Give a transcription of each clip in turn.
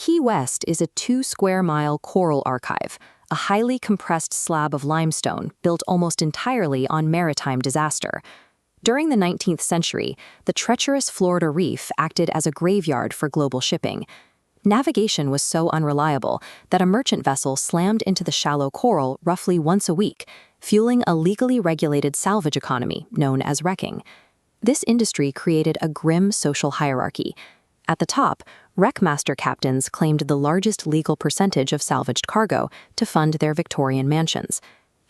Key West is a 2-square-mile coral archive, a highly compressed slab of limestone built almost entirely on maritime disaster. During the 19th century, the treacherous Florida Reef acted as a graveyard for global shipping. Navigation was so unreliable that a merchant vessel slammed into the shallow coral roughly once a week, fueling a legally regulated salvage economy known as wrecking. This industry created a grim social hierarchy. At the top, wreckmaster captains claimed the largest legal percentage of salvaged cargo to fund their Victorian mansions.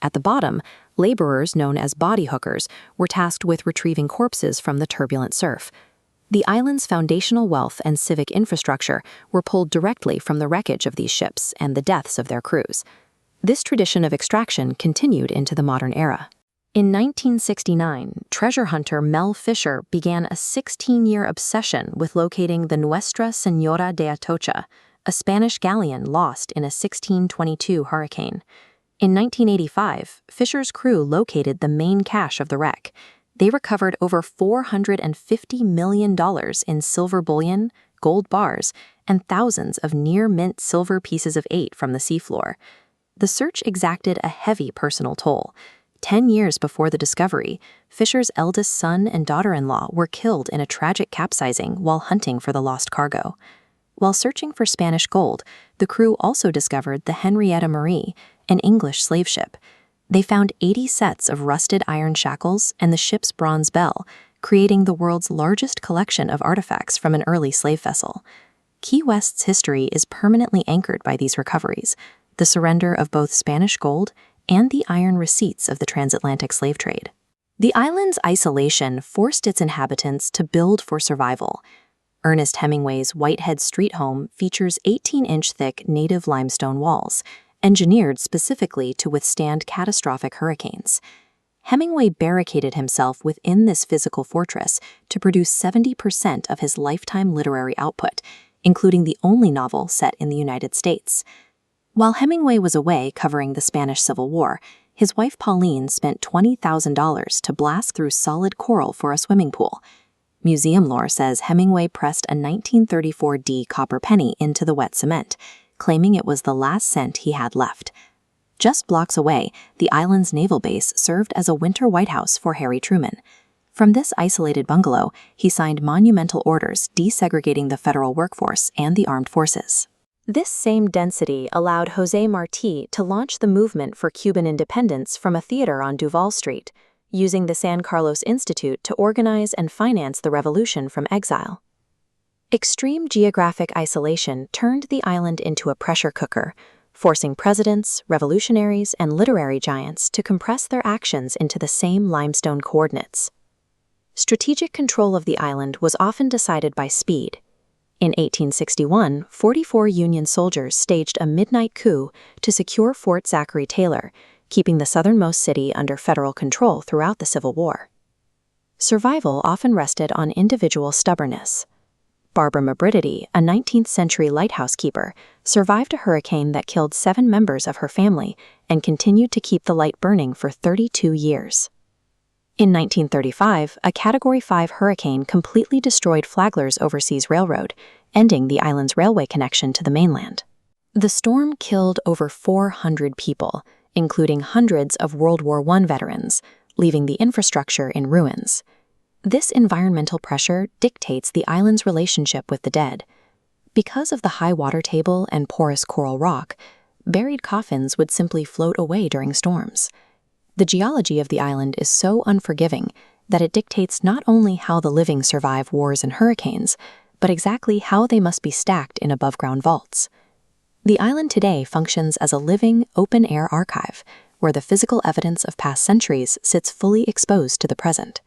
At the bottom, laborers known as body hookers were tasked with retrieving corpses from the turbulent surf. The island's foundational wealth and civic infrastructure were pulled directly from the wreckage of these ships and the deaths of their crews. This tradition of extraction continued into the modern era. In 1969, treasure hunter Mel Fisher began a 16-year obsession with locating the Nuestra Señora de Atocha, a Spanish galleon lost in a 1622 hurricane. In 1985, Fisher's crew located the main cache of the wreck. They recovered over $450 million in silver bullion, gold bars, and thousands of near-mint silver pieces of 8 from the seafloor. The search exacted a heavy personal toll. 10 years before the discovery, Fisher's eldest son and daughter-in-law were killed in a tragic capsizing while hunting for the lost cargo. While searching for Spanish gold, the crew also discovered the Henrietta Marie, an English slave ship. They found 80 sets of rusted iron shackles and the ship's bronze bell, creating the world's largest collection of artifacts from an early slave vessel. Key West's history is permanently anchored by these recoveries, the surrender of both Spanish gold and the iron receipts of the transatlantic slave trade. The island's isolation forced its inhabitants to build for survival. Ernest Hemingway's Whitehead Street home features 18-inch thick native limestone walls, engineered specifically to withstand catastrophic hurricanes. Hemingway barricaded himself within this physical fortress to produce 70% of his lifetime literary output, including the only novel set in the United States. While Hemingway was away covering the Spanish Civil War, his wife Pauline spent $20,000 to blast through solid coral for a swimming pool. Museum lore says Hemingway pressed a 1934 D copper penny into the wet cement, claiming it was the last cent he had left. Just blocks away, the island's naval base served as a winter White House for Harry Truman. From this isolated bungalow, he signed monumental orders desegregating the federal workforce and the armed forces. This same density allowed José Marti to launch the movement for Cuban independence from a theater on Duval Street, using the San Carlos Institute to organize and finance the revolution from exile. Extreme geographic isolation turned the island into a pressure cooker, forcing presidents, revolutionaries, and literary giants to compress their actions into the same limestone coordinates. Strategic control of the island was often decided by speed. In 1861, 44 Union soldiers staged a midnight coup to secure Fort Zachary Taylor, keeping the southernmost city under federal control throughout the Civil War. Survival often rested on individual stubbornness. Barbara Mabridity, a 19th-century lighthouse keeper, survived a hurricane that killed 7 members of her family and continued to keep the light burning for 32 years. In 1935, a Category 5 hurricane completely destroyed Flagler's Overseas Railroad, ending the island's railway connection to the mainland. The storm killed over 400 people, including hundreds of World War I veterans, leaving the infrastructure in ruins. This environmental pressure dictates the island's relationship with the dead. Because of the high water table and porous coral rock, buried coffins would simply float away during storms. The geology of the island is so unforgiving that it dictates not only how the living survive wars and hurricanes, but exactly how they must be stacked in above-ground vaults. The island today functions as a living, open-air archive, where the physical evidence of past centuries sits fully exposed to the present.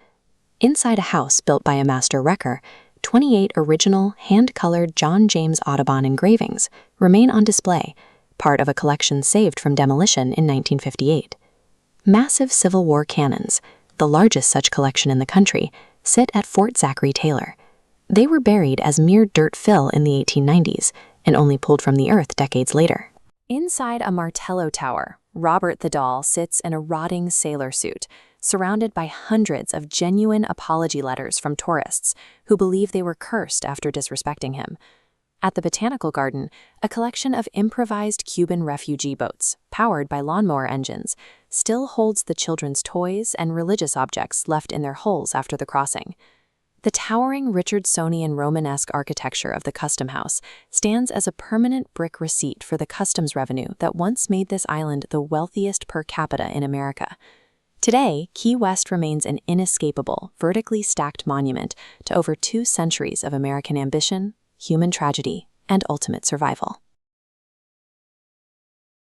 Inside a house built by a master wrecker, 28 original, hand-colored John James Audubon engravings remain on display, part of a collection saved from demolition in 1958. Massive Civil War cannons, the largest such collection in the country, sit at Fort Zachary Taylor. They were buried as mere dirt fill in the 1890s and only pulled from the earth decades later. Inside a Martello tower, Robert the Doll sits in a rotting sailor suit, surrounded by hundreds of genuine apology letters from tourists who believe they were cursed after disrespecting him. At the Botanical Garden, a collection of improvised Cuban refugee boats, powered by lawnmower engines, still holds the children's toys and religious objects left in their hulls after the crossing. The towering Richardsonian Romanesque architecture of the Custom House stands as a permanent brick receipt for the customs revenue that once made this island the wealthiest per capita in America. Today, Key West remains an inescapable, vertically stacked monument to over 2 centuries of American ambition, human tragedy, and ultimate survival.